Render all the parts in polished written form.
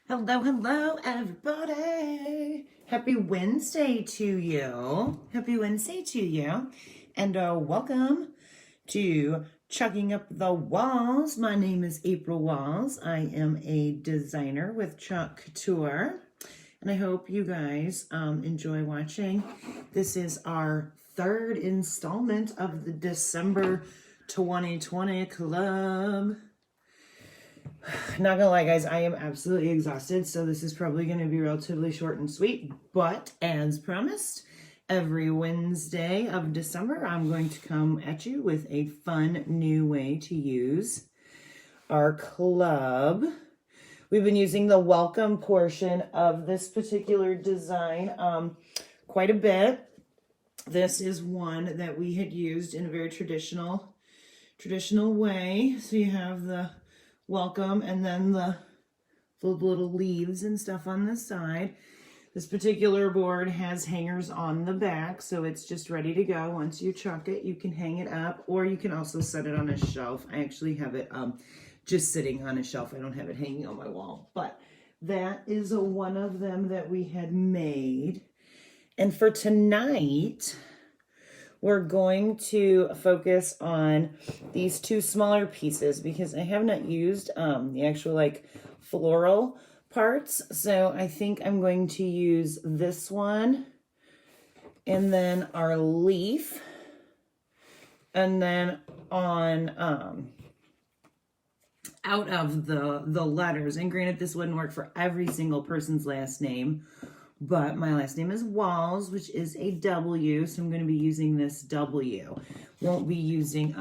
Hello, hello, everybody. Happy Wednesday to you. Happy Wednesday to you. And welcome to Chugging Up the Walls. My name is April Walls. I am a designer with Chalk Couture. And I hope you guys enjoy watching. This is our third installment of the December 2020 Club. Not gonna lie, guys, I am absolutely exhausted, so this is probably gonna be relatively short and sweet, but as promised, every Wednesday of December, I'm going to come at you with a fun new way to use our club. We've been using the welcome portion of this particular design quite a bit. This is one that we had used in a very traditional way. So you have the welcome and then the little leaves and stuff on the side. This particular board has hangers on the back, so it's just ready to go. Once you chuck it, you can hang it up, or you can also set it on a shelf. I actually have it just sitting on a shelf. I don't have it hanging on my wall, but that is one of them that we had made. And for tonight, we're going to focus on these two smaller pieces because I have not used the actual like floral parts. So I think I'm going to use this one and then our leaf, and then on out of the letters. And granted, this wouldn't work for every single person's last name, but my last name is Walls, which is a W, so I'm going to be using this W. Won't be using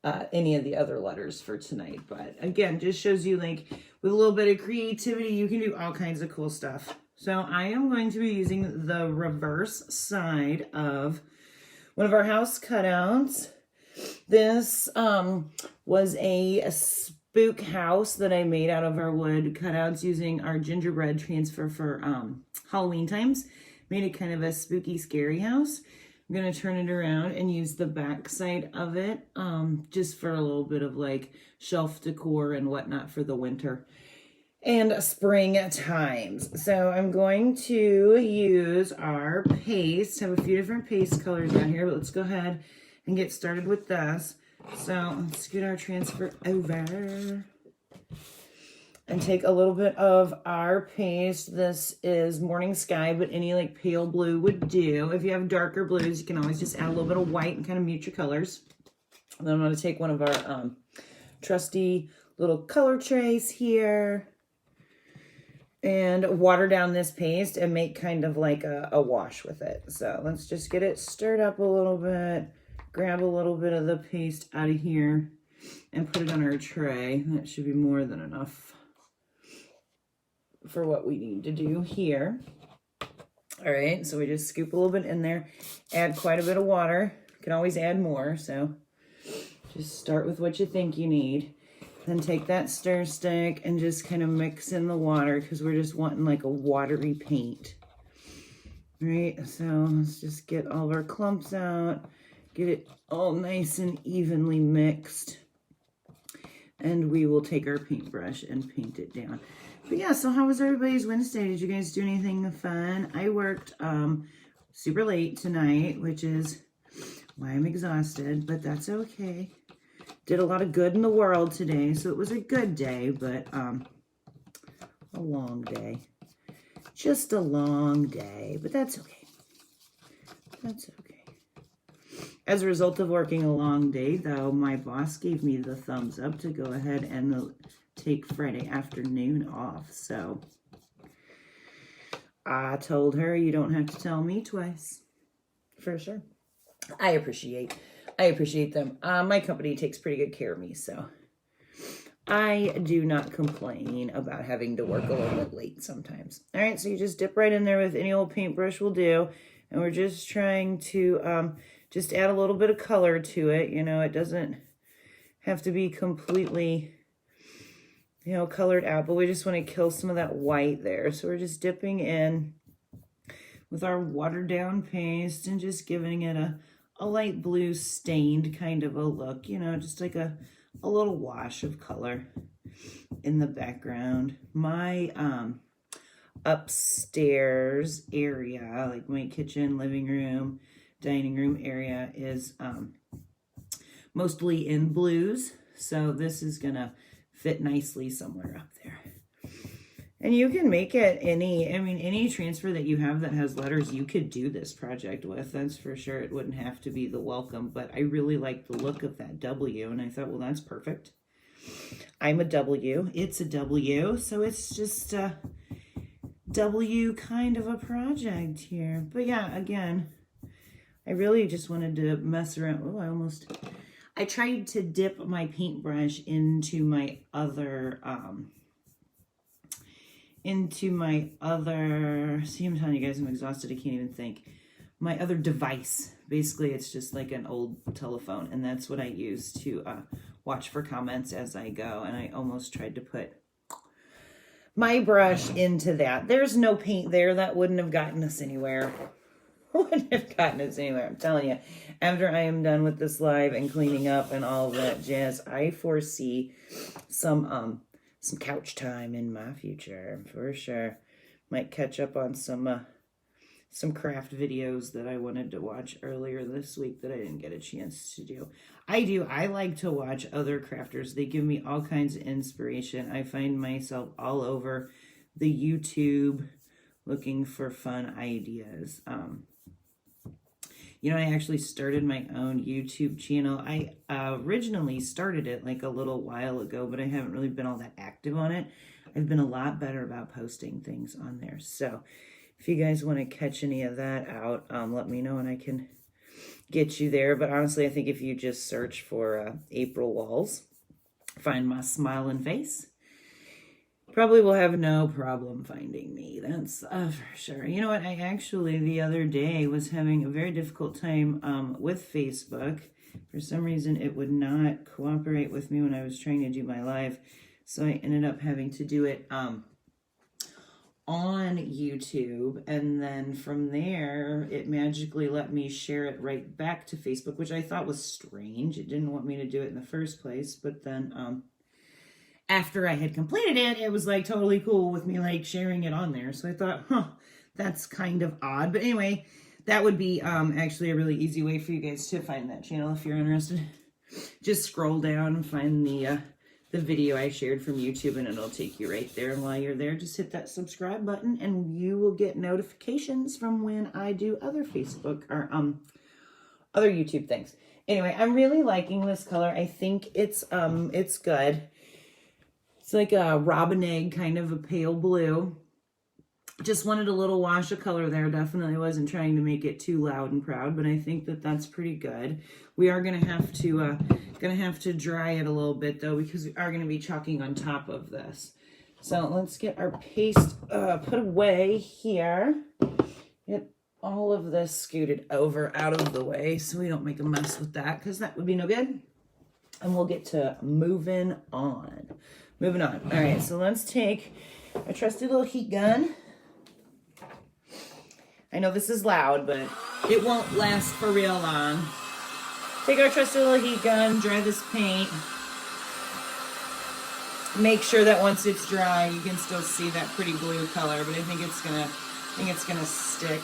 any of the other letters for tonight, but again, just shows you like with a little bit of creativity, you can do all kinds of cool stuff. So I am going to be using the reverse side of one of our house cutouts. This was a spook house that I made out of our wood cutouts using our gingerbread transfer for Halloween times. Made it kind of a spooky, scary house. I'm going to turn it around and use the back side of it just for a little bit of like shelf decor and whatnot for the winter and spring times. So I'm going to use our paste. I have a few different paste colors down here, but let's go ahead and get started with this. So let's get our transfer over and take a little bit of our paste. This is Morning Sky, but any like pale blue would do. If you have darker blues, you can always just add a little bit of white and kind of mute your colors. And then I'm going to take one of our trusty little color trays here and water down this paste and make kind of like a wash with it. So let's just get it stirred up a little bit. Grab a little bit of the paste out of here and put it on our tray. That should be more than enough for what we need to do here. All right, so we just scoop a little bit in there, add quite a bit of water. You can always add more, so just start with what you think you need. Then take that stir stick and just kind of mix in the water because we're just wanting like a watery paint. All right, so let's just get all of our clumps out. Get it all nice and evenly mixed. And we will take our paintbrush and paint it down. But yeah, so how was everybody's Wednesday? Did you guys do anything fun? I worked super late tonight, which is why I'm exhausted, but that's okay. Did a lot of good in the world today, so it was a good day, but a long day. Just a long day, but that's okay. That's okay. As a result of working a long day, though, my boss gave me the thumbs up to go ahead and take Friday afternoon off. So I told her, you don't have to tell me twice. For sure. I appreciate them. My company takes pretty good care of me, so I do not complain about having to work a little bit late sometimes. All right, so you just dip right in there with any old paintbrush will do. And we're just trying to just add a little bit of color to it. You know, it doesn't have to be completely, you know, colored out, but we just want to kill some of that white there. So we're just dipping in with our watered down paste and just giving it a light blue stained kind of a look, you know, just like a little wash of color. in the background. My upstairs area, like my kitchen, living room, dining room area, is mostly in blues. So this is gonna fit nicely somewhere up there. And you can make it any transfer that you have that has letters, you could do this project with. That's for sure. It wouldn't have to be the welcome, but I really like the look of that W, and I thought, well, that's perfect. I'm a W. It's a W, so it's just a W kind of a project here. But yeah, again, I really just wanted to mess around. Oh, I tried to dip my paintbrush into my other, see, I'm telling you guys, I'm exhausted. I can't even think. My other device. Basically, it's just like an old telephone, and that's what I use to watch for comments as I go. And I almost tried to put my brush into that. There's no paint there. That wouldn't have gotten us anywhere. Wouldn't have gotten us anywhere. I'm telling you, after I am done with this live and cleaning up and all that jazz, I foresee some couch time in my future for sure. Might catch up on some craft videos that I wanted to watch earlier this week that I didn't get a chance to do. I like to watch other crafters. They give me all kinds of inspiration. I find myself all over the YouTube looking for fun ideas. You know, I actually started my own YouTube channel. I originally started it like a little while ago, but I haven't really been all that active on it. I've been a lot better about posting things on there. So if you guys want to catch any of that out, let me know and I can get you there. But honestly, I think if you just search for April Walls, find my smiling face, probably will have no problem finding me. That's for sure. You know what? I actually, the other day, was having a very difficult time with Facebook. For some reason, it would not cooperate with me when I was trying to do my live. So I ended up having to do it on YouTube. And then from there, it magically let me share it right back to Facebook, which I thought was strange. It didn't want me to do it in the first place. But then after I had completed it, it was like totally cool with me like sharing it on there. So I thought, that's kind of odd. But anyway, that would be actually a really easy way for you guys to find that channel if you're interested. Just scroll down and find the video I shared from YouTube, and it'll take you right there. And while you're there, just hit that subscribe button, and you will get notifications from when I do other Facebook or other YouTube things. Anyway, I'm really liking this color. I think it's good. It's like a robin egg, kind of a pale blue. Just wanted a little wash of color there. Definitely wasn't trying to make it too loud and proud, but I think that that's pretty good. We are gonna have to dry it a little bit though, because we are gonna be chalking on top of this. So let's get our paste put away here. Get all of this scooted over out of the way so we don't make a mess with that, because that would be no good. And we'll get to moving on. All right, so let's take a trusty little heat gun. I know this is loud, but it won't last for real long. Take our trusty little heat gun, dry this paint. Make sure that once it's dry, you can still see that pretty blue color, but I think it's gonna stick.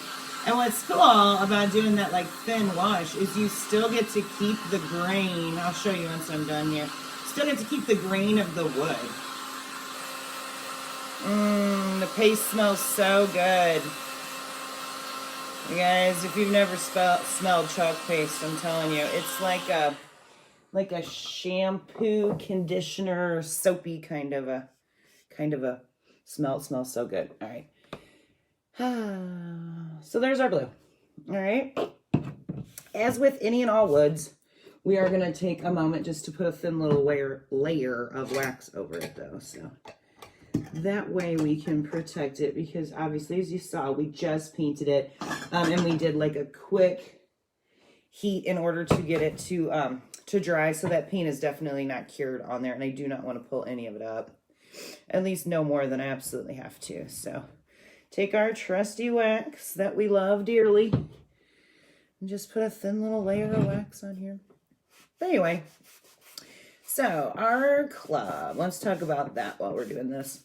And what's cool about doing that like thin wash is you still get to keep the grain. I'll show you once I'm done here. Still get to keep the grain of the wood. The paste smells so good. You guys, if you've never smelled chalk paste, I'm telling you, it's like a shampoo, conditioner, soapy kind of a smell. It smells so good. All right. So there's our blue. All right. As with any and all woods, we are going to take a moment just to put a thin little layer of wax over it though. So that way we can protect it, because obviously, as you saw, we just painted it and we did like a quick heat in order to get it to dry. So that paint is definitely not cured on there, and I do not want to pull any of it up, at least no more than I absolutely have to. So take our trusty wax that we love dearly and just put a thin little layer of wax on here. But anyway, So our club, let's talk about that while we're doing this.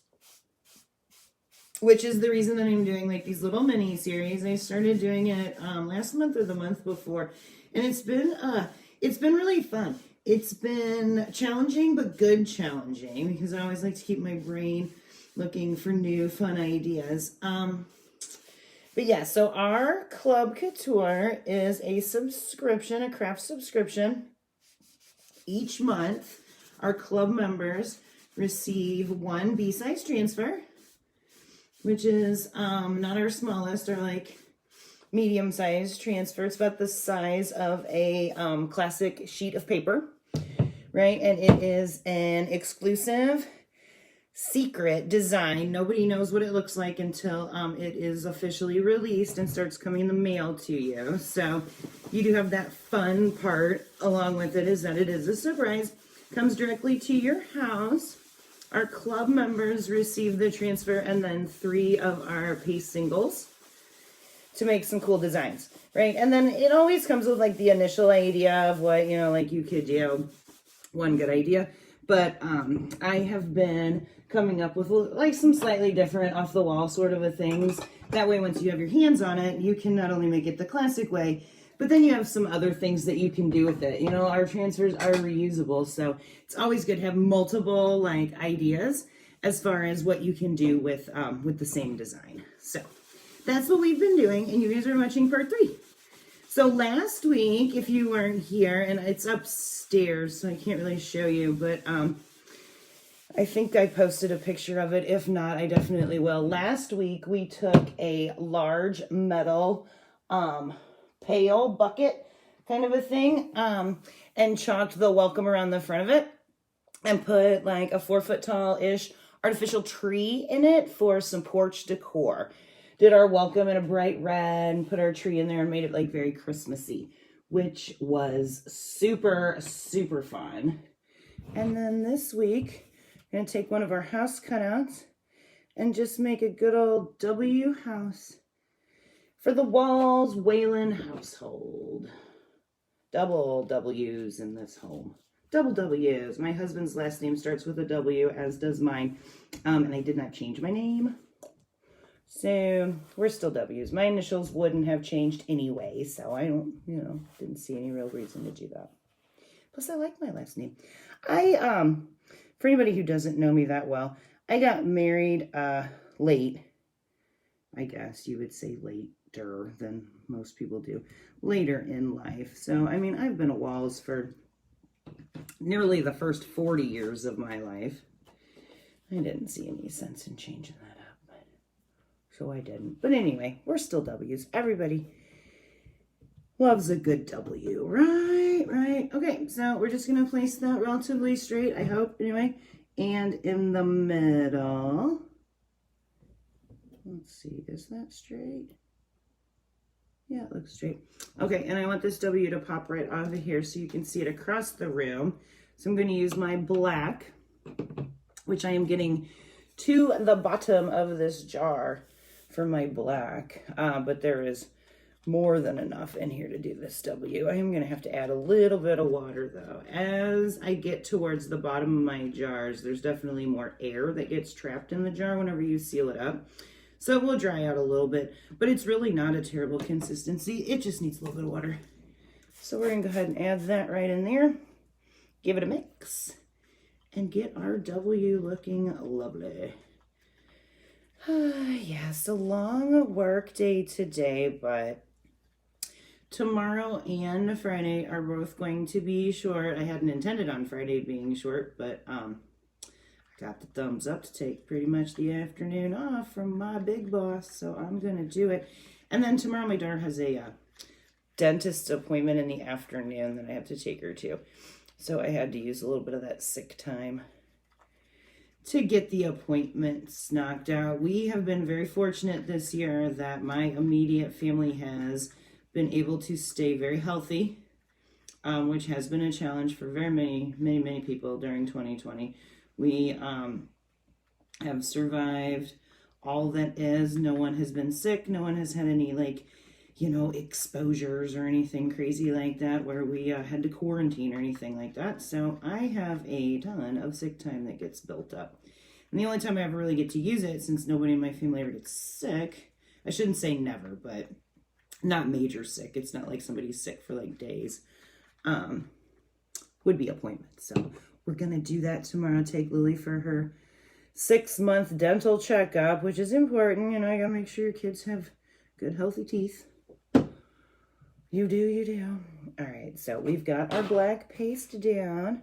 Which is the reason that I'm doing like these little mini series. I started doing it last month or the month before, and it's been really fun. It's been challenging, but good challenging, because I always like to keep my brain looking for new fun ideas. But yeah, so our Club Couture is a subscription, a craft subscription. Each month, our club members receive one B-size transfer, which is not our smallest, or like medium-sized transfer. It's about the size of a classic sheet of paper, right? And it is an exclusive secret design. Nobody knows what it looks like until it is officially released and starts coming in the mail to you. So you do have that fun part along with it, is that it is a surprise. Comes directly to your house. Our club members receive the transfer, and then 3 of our paste singles to make some cool designs, right? And then it always comes with like the initial idea of what, you know, like you could do, one good idea. But I have been coming up with like some slightly different off the wall sort of a things. That way, once you have your hands on it, you can not only make it the classic way, but then you have some other things that you can do with it. You know, our transfers are reusable, so it's always good to have multiple like ideas as far as what you can do with the same design. So that's what we've been doing, and you guys are watching part 3. So last week, if you weren't here, and it's upstairs, so I can't really show you, but I think I posted a picture of it. If not, I definitely will. Last week, we took a large metal pail bucket kind of a thing and chalked the welcome around the front of it and put like a 4-foot tall-ish artificial tree in it for some porch decor. Did our welcome in a bright red and put our tree in there and made it like very Christmassy, which was super, super fun. And then this week, I'm going to take one of our house cutouts and just make a good old W house for the Walls Whalen household. Double W's in this home. Double W's. My husband's last name starts with a W, as does mine. And I did not change my name. So we're still W's. My initials wouldn't have changed anyway, so I don't, didn't see any real reason to do that. Plus, I like my last name. For anybody who doesn't know me that well, I got married late. I guess you would say later than most people do. Later in life. So, I mean, I've been at Walls for nearly the first 40 years of my life. I didn't see any sense in changing that up. So I didn't. But anyway, we're still W's. Everybody loves a good W, right? Right. Okay, so we're just going to place that relatively straight, I hope, anyway. And in the middle, let's see, is that straight? Yeah, it looks straight. Okay, and I want this W to pop right out of here so you can see it across the room. So I'm going to use my black, which I am getting to the bottom of this jar for my black, but there is more than enough in here to do this W. I am going to have to add a little bit of water though. As I get towards the bottom of my jars, there's definitely more air that gets trapped in the jar whenever you seal it up. So it will dry out a little bit, but it's really not a terrible consistency. It just needs a little bit of water. So we're going to go ahead and add that right in there. Give it a mix and get our W looking lovely. Yes, a long work day today, but tomorrow and Friday are both going to be short. I hadn't intended on Friday being short, but I got the thumbs up to take pretty much the afternoon off from my big boss, so I'm going to do it. And then tomorrow my daughter has a dentist appointment in the afternoon that I have to take her to. So I had to use a little bit of that sick time to get the appointments knocked out. We have been very fortunate this year that my immediate family has been able to stay very healthy, which has been a challenge for very many people during 2020. We have survived all that is. No one has been sick. No one has had any you know, exposures or anything crazy like that where we had to quarantine or anything like that. So I have a ton of sick time that gets built up. And the only time I ever really get to use it, since nobody in my family ever gets sick, I shouldn't say never, but not major sick. It's not like somebody's sick for like days. Would be appointments. So we're going to do that tomorrow. Take Lily for her 6-month dental checkup, which is important. You know, I got to make sure your kids have good, healthy teeth. You do, you do. All right, so we've got our black paste down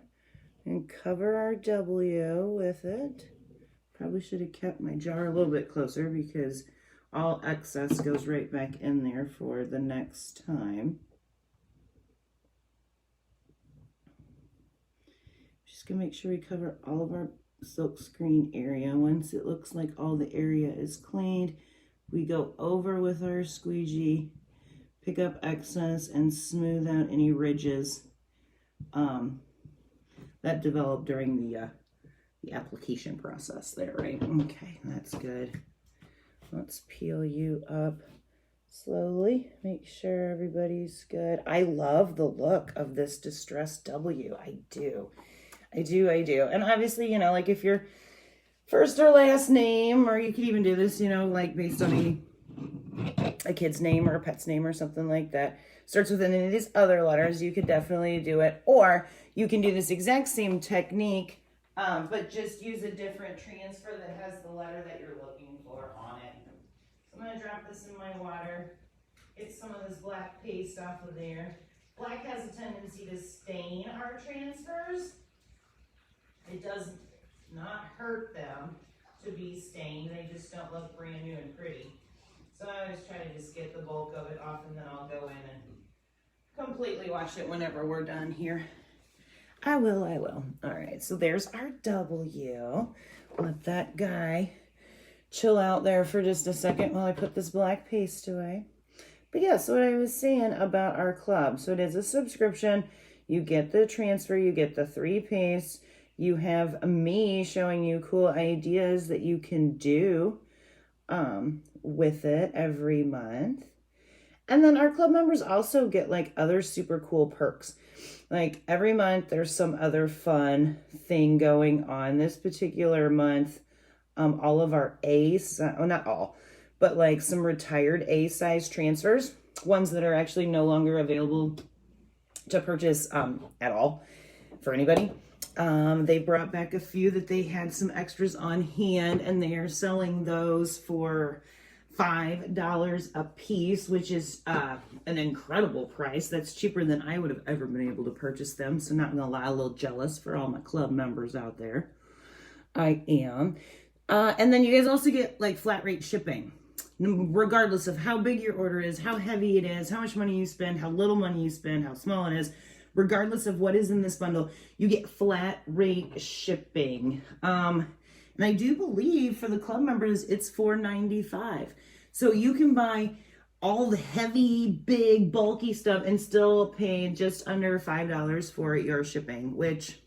and cover our W with it. Probably should have kept my jar a little bit closer because all excess goes right back in there for the next time. Just gonna make sure we cover all of our silk screen area. Once it looks like all the area is cleaned, we go over with our squeegee, pick up excess and smooth out any ridges that develop during the application process there, right? Okay, that's good. Let's peel you up slowly. Make sure everybody's good. I love the look of this distressed W. I do. And obviously, you know, like if your first or last name, or you could even do this, you know, like based on a kid's name or a pet's name or something like that, starts with any of these other letters, you could definitely do it. Or you can do this exact same technique, but just use a different transfer that has the letter that you're looking for on it. So I'm going to drop this in my water, get some of this black paste off of there. Black has a tendency to stain our transfers. It does not hurt them to be stained. They just don't look brand new and pretty. So I always try to just get the bulk of it off, and then I'll go in and completely wash it whenever we're done here. I will. All right, so there's our W. Let that guy chill out there for just a second while I put this black paste away. But yeah, so what I was saying about our club. So it is a subscription. You get the transfer, you get the 3 pastes. You have me showing you cool ideas that you can do with it every month. And then our club members also get like other super cool perks. Like every month there's some other fun thing going on. This particular month, all of our not all, but like some retired A size transfers, ones that are actually no longer available to purchase at all for anybody. They brought back a few that they had some extras on hand, and they are selling those for $5 a piece, which is an incredible price. That's cheaper than I would have ever been able to purchase them. So not gonna lie, a little jealous for all my club members out there. I am. And then you guys also get like flat rate shipping, regardless of how big your order is, how heavy it is, how much money you spend, how little money you spend, how small it is. Regardless of what is in this bundle, you get flat rate shipping. And I do believe for the club members, it's $4.95. So you can buy all the heavy, big, bulky stuff and still pay just under $5 for your shipping, which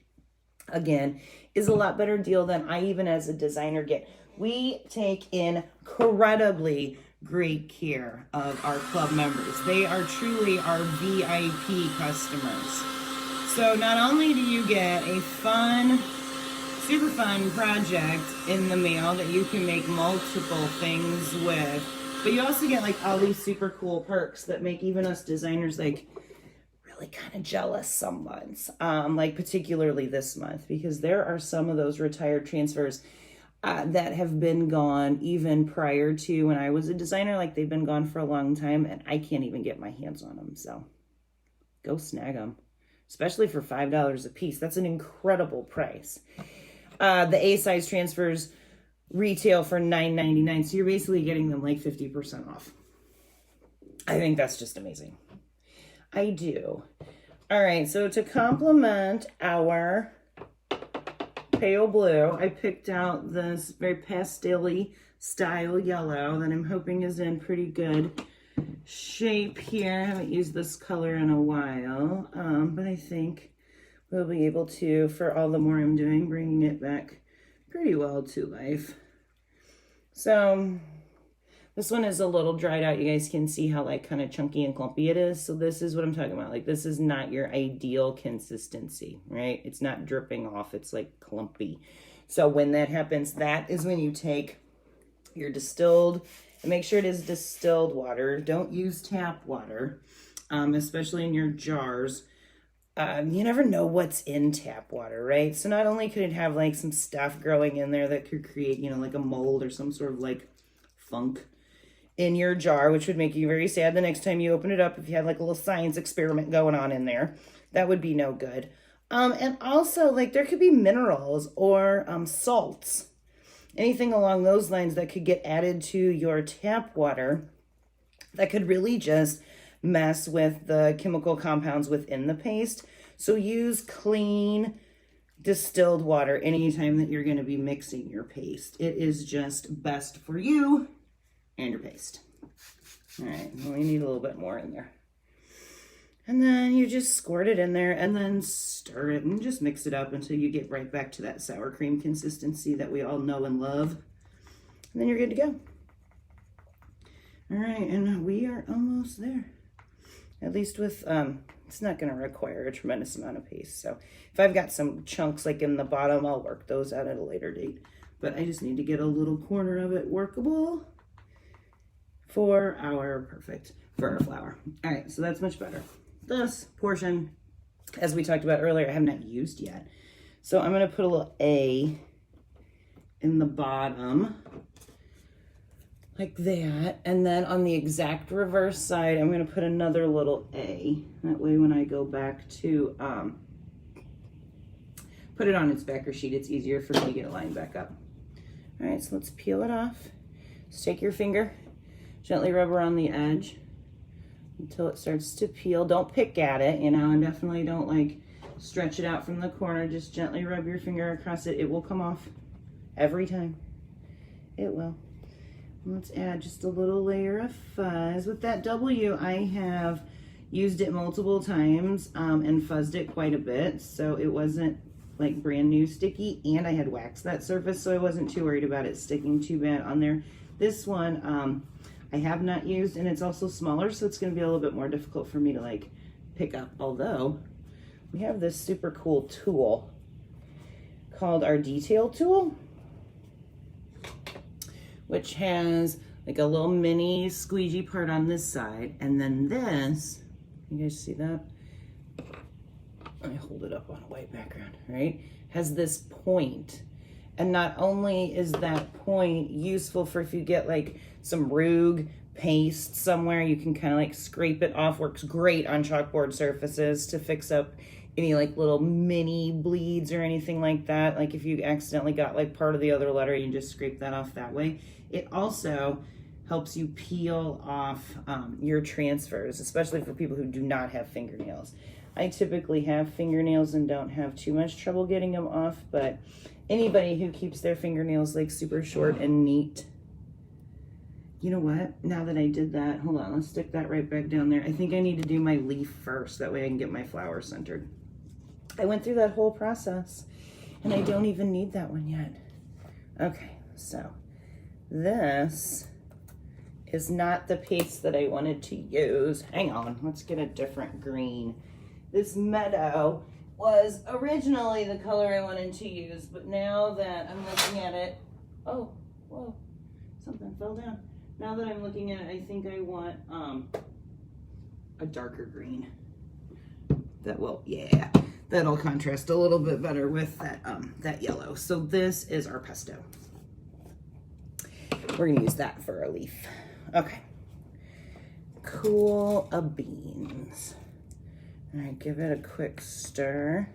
again is a lot better deal than I even as a designer get. We take incredibly great care of our club members. They are truly our VIP customers. So not only do you get a fun, super fun project in the mail that you can make multiple things with, but you also get like all these super cool perks that make even us designers like really kind of jealous some months, like particularly this month, because there are some of those retired transfers that have been gone even prior to when I was a designer. Like they've been gone for a long time and I can't even get my hands on them. So go snag them, especially for $5 a piece. That's an incredible price. The A size transfers retail for $9.99. So you're basically getting them like 50% off. I think that's just amazing. I do. All right. So to complement our pale blue, I picked out this very pastel-y style yellow that I'm hoping is in pretty good shape here. I haven't used this color in a while, but I think we'll be able to, for all the more I'm doing, bringing it back pretty well to life. So This one is a little dried out. You guys can see how like kind of chunky and clumpy it is. So this is what I'm talking about. Like this is not your ideal consistency, right? It's not dripping off. It's like clumpy. So when that happens, that is when you take your distilled, and make sure it is distilled water. Don't use tap water, especially in your jars. You never know what's in tap water, right? So not only could it have like some stuff growing in there that could create, you know, like a mold or some sort of like funk in your jar, which would make you very sad the next time you open it up if you had like a little science experiment going on in there. That would be no good. And also like there could be minerals or salts, anything along those lines that could get added to your tap water that could really just mess with the chemical compounds within the paste. So use clean distilled water anytime that you're going to be mixing your paste. It is just best for you and your paste. All right, well, we need a little bit more in there. And then you just squirt it in there and then stir it and just mix it up until you get right back to that sour cream consistency that we all know and love. And then you're good to go. All right, and we are almost there. At least with, it's not gonna require a tremendous amount of paste. So if I've got some chunks like in the bottom, I'll work those out at a later date. But I just need to get a little corner of it workable for our flour. All right, so that's much better. This portion, as we talked about earlier, I have not used yet. So I'm gonna put a little A in the bottom, like that. And then on the exact reverse side, I'm gonna put another little A. That way when I go back to put it on its backer sheet, it's easier for me to get it lined back up. All right, so let's peel it off. Just take your finger, gently rub around the edge until it starts to peel. Don't pick at it, you know, and definitely don't like stretch it out from the corner. Just gently rub your finger across it. It will come off every time. It will. Let's add just a little layer of fuzz. With that W, I have used it multiple times and fuzzed it quite a bit, so it wasn't like brand new sticky, and I had waxed that surface, so I wasn't too worried about it sticking too bad on there. This one, I have not used, and it's also smaller, so it's gonna be a little bit more difficult for me to like pick up. Although we have this super cool tool called our detail tool, which has like a little mini squeegee part on this side. And then this, you guys see that? I hold it up on a white background, right? Has this point. And not only is that point useful for if you get like some rogue paste somewhere, you can kind of like scrape it off. Works great on chalkboard surfaces to fix up any like little mini bleeds or anything like that. Like if you accidentally got like part of the other letter, you just scrape that off that way. It also helps you peel off your transfers, especially for people who do not have fingernails. I typically have fingernails and don't have too much trouble getting them off, but anybody who keeps their fingernails like super short and neat, you know what? Now that I did that, hold on, let's stick that right back down there. I think I need to do my leaf first. That way I can get my flower centered. I went through that whole process and I don't even need that one yet. Okay, so this is not the paste that I wanted to use. Hang on, let's get a different green. This meadow was originally the color I wanted to use, but now that I'm looking at it, oh, whoa, something fell down. Now that I'm looking at it, I think I want a darker green. That will, yeah, that'll contrast a little bit better with that yellow. So this is our pesto. We're gonna use that for a leaf. Okay, cool beans. All right, give it a quick stir.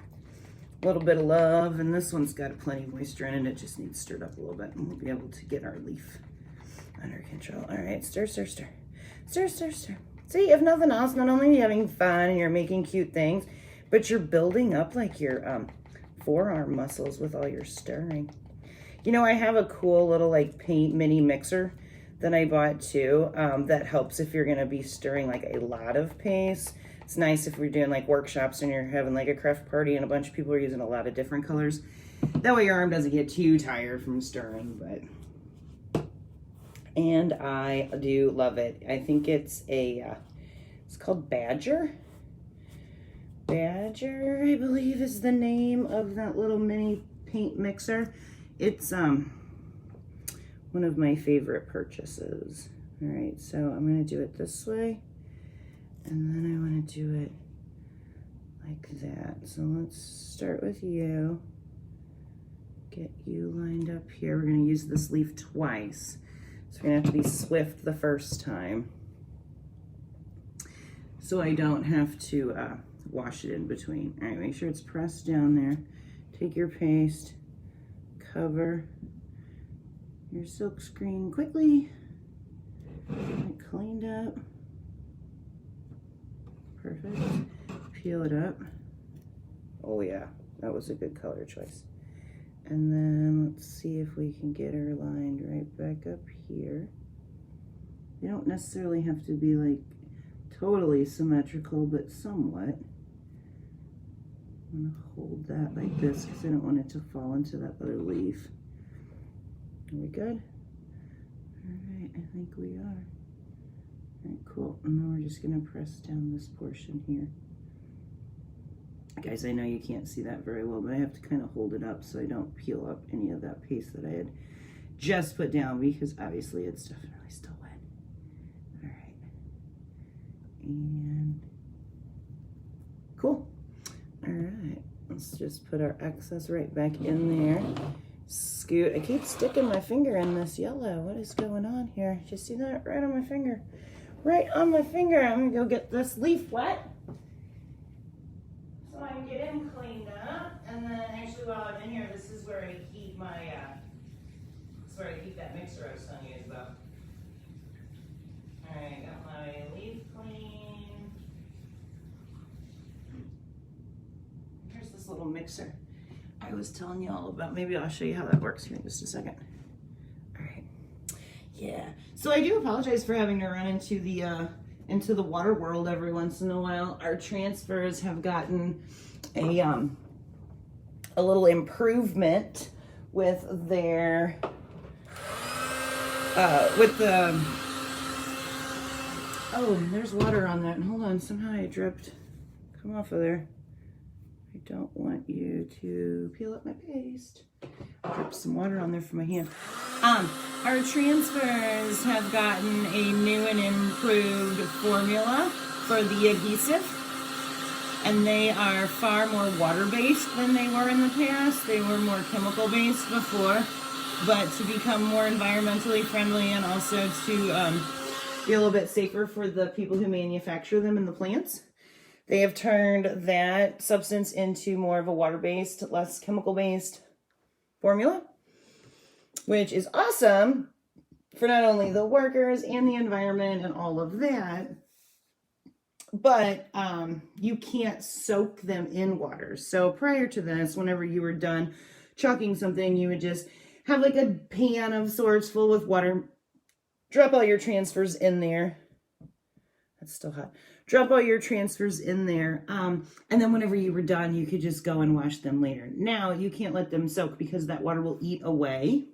A little bit of love, and this one's got plenty of moisture in it. It just needs stirred up a little bit, and we'll be able to get our leaf under control. All right, stir, stir, stir. Stir, stir, stir. See, if nothing else, not only are you having fun and you're making cute things, but you're building up like your forearm muscles with all your stirring. You know, I have a cool little like paint mini mixer that I bought too that helps if you're gonna be stirring like a lot of paste. It's nice if we're doing like workshops and you're having like a craft party and a bunch of people are using a lot of different colors. That way your arm doesn't get too tired from stirring, but and I do love it. I think it's it's called Badger. Badger, I believe, is the name of that little mini paint mixer. It's one of my favorite purchases. All right, so I'm gonna do it this way, and then I wanna do it like that. So let's start with you. Get you lined up here. We're gonna use this leaf twice. So we're gonna have to be swift the first time, so I don't have to wash it in between. All right, make sure it's pressed down there. Take your paste, cover your silk screen quickly. Get it cleaned up. Perfect. Peel it up. Oh yeah, that was a good color choice. And then let's see if we can get her lined right back up here. You don't necessarily have to be like totally symmetrical, but somewhat. I'm gonna hold that like this because I don't want it to fall into that other leaf. Are we good? All right, I think we are. All right, cool. And then we're just gonna press down this portion here. Guys, I know you can't see that very well, but I have to kind of hold it up so I don't peel up any of that paste that I had just put down, because obviously it's definitely still wet. All right. And cool. All right, let's just put our excess right back in there. Scoot. I keep sticking my finger in this yellow. What is going on here? Did you see that? Right on my finger. Right on my finger. I'm gonna go get this leaf wet so I can get him cleaned up. And then actually while I'm in here, this is where I keep my, that mixer I was telling you guys about. All right, got my leaf clean. Here's this little mixer I was telling you all about. Maybe I'll show you how that works here in just a second. All right. Yeah. So I do apologize for having to run into the water world every once in a while. Our transfers have gotten a little improvement with their oh, there's water on that. And hold on, somehow I dripped. Come off of there. I don't want you to peel up my paste. Drip some water on there for my hand. Our transfers have gotten a new and improved formula for the adhesive, and they are far more water-based than they were in the past. They were more chemical-based before, but to become more environmentally friendly and also to be a little bit safer for the people who manufacture them in the plants, they have turned that substance into more of a water-based, less chemical-based formula, which is awesome for not only the workers and the environment and all of that, but you can't soak them in water. So prior to this, whenever you were done chalking something, you would just have like a pan of sorts full with water, drop all your transfers in there. That's still hot. Drop all your transfers in there. And then whenever you were done, you could just go and wash them later. Now you can't let them soak because that water will eat away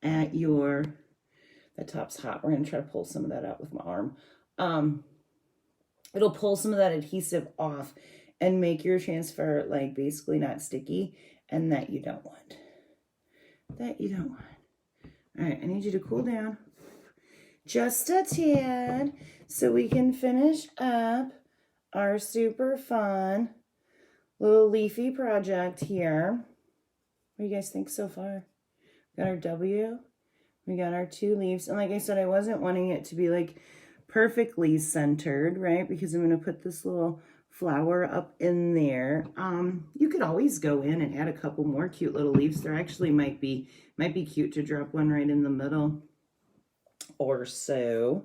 at that top's hot. We're going to try to pull some of that out with my arm. It'll pull some of that adhesive off and make your transfer like basically not sticky, and that you don't want. That you don't want. All right, I need you to cool down just a tad so we can finish up our super fun little leafy project here. What do you guys think so far? We got our W, we got our 2 leaves, and like I said, I wasn't wanting it to be like perfectly centered, right? Because I'm going to put this little flower up in there. You could always go in and add a couple more cute little leaves. There actually might be cute to drop one right in the middle or so,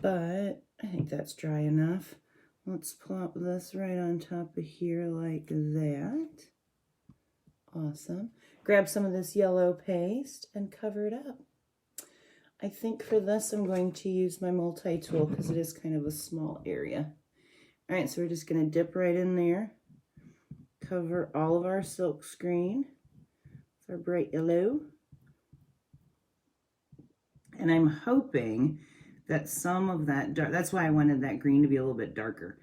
but I think that's dry enough. Let's plop this right on top of here like that. Awesome. Grab some of this yellow paste and cover it up. I think for this I'm going to use my multi-tool because it is kind of a small area. All right, so we're just going to dip right in there, cover all of our silk screen with our bright yellow, And I'm hoping that some of that, that's why I wanted that green to be a little bit darker.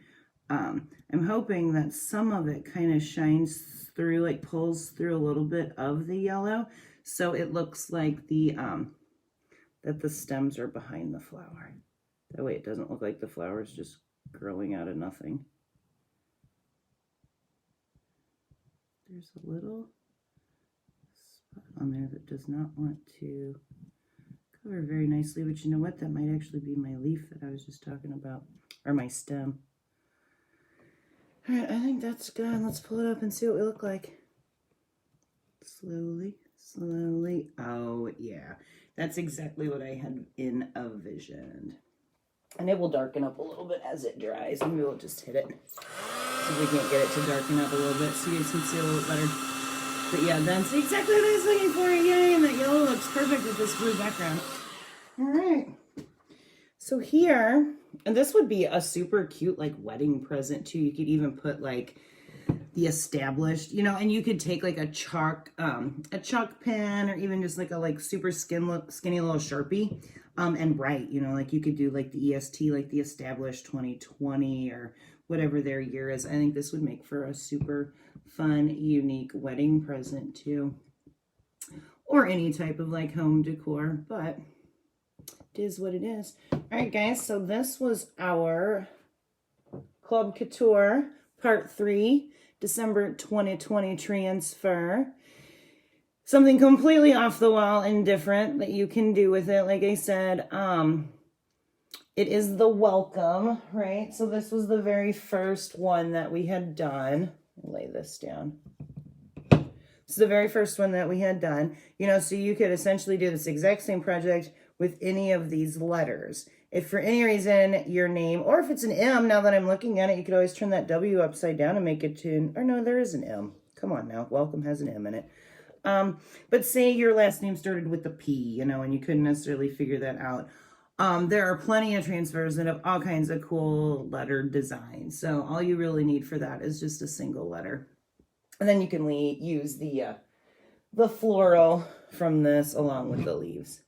I'm hoping that some of it kind of shines through, like pulls through a little bit of the yellow. So it looks like that the stems are behind the flower. That way it doesn't look like the flower is just growing out of nothing. There's a little spot on there that does not want to cover very nicely, but you know what? That might actually be my leaf that I was just talking about, or my stem. All right, I think that's good. Let's pull it up and see what we look like. Slowly, slowly. Oh, yeah. That's exactly what I had envisioned. And it will darken up a little bit as it dries. Maybe we'll just hit it. See if we can't get it to darken up a little bit so you guys can see a little bit better. But yeah, that's exactly what I was looking for. Yay, and that yellow looks perfect with this blue background. All right. So here, and this would be a super cute like wedding present too. You could even put like the established, you know, and you could take like a chalk pen, or even just like a super skinny little Sharpie, and write, you know, like you could do like the EST, like the established 2020 or whatever their year is. I think this would make for a super fun, unique wedding present too, or any type of like home decor, but it is what it is. All right, guys, so this was our Chalk Couture Part 3, December 2020 transfer. Something completely off the wall and different that you can do with it. Like I said, it is the welcome, right? So this was the very first one that we had done. Lay this down. This is the very first one that we had done. You know, so you could essentially do this exact same project with any of these letters. If for any reason your name, or if it's an M, now that I'm looking at it, you could always turn that W upside down and make it to, or no, there is an M. Come on now, welcome has an M in it. But say your last name started with a P, you know, and you couldn't necessarily figure that out. There are plenty of transfers that have all kinds of cool letter designs. So all you really need for that is just a single letter. And then you can use the floral from this along with the leaves.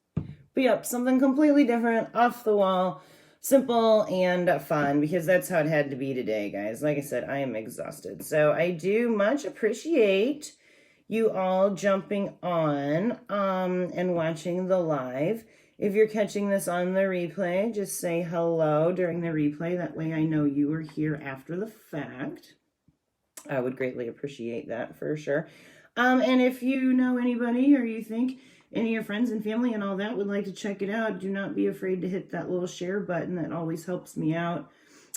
But yep, something completely different, off the wall, simple and fun, because that's how it had to be today, guys. Like I said, I am exhausted. So I do much appreciate you all jumping on and watching the live. If you're catching this on the replay, just say hello during the replay. That way I know you were here after the fact. I would greatly appreciate that for sure. And if you know anybody, or you think any of your friends and family and all that would like to check it out, do not be afraid to hit that little share button. That always helps me out,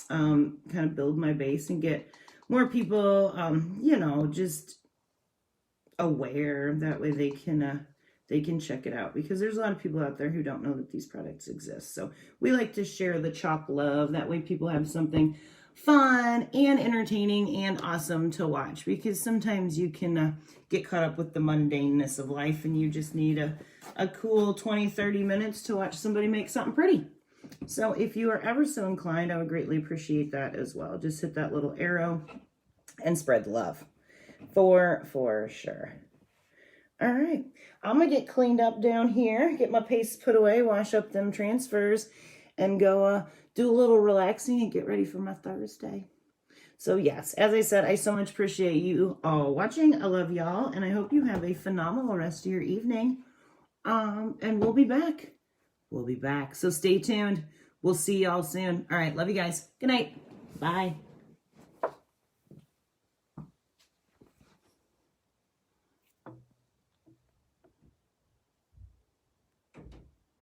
kind of build my base and get more people, you know, just aware. That way they can check it out, because there's a lot of people out there who don't know that these products exist. So we like to share the chalk love. That way people have something fun and entertaining and awesome to watch, because sometimes you can get caught up with the mundaneness of life and you just need a cool 20-30 minutes to watch somebody make something pretty. So if you are ever so inclined, I would greatly appreciate that as well. Just hit that little arrow and spread the love for sure. All right, I'm gonna get cleaned up down here, get my paste put away, wash up them transfers, and go do a little relaxing and get ready for my Thursday. So yes, as I said, I so much appreciate you all watching. I love y'all, and I hope you have a phenomenal rest of your evening. And we'll be back. We'll be back. So stay tuned. We'll see y'all soon. All right, love you guys. Good night. Bye.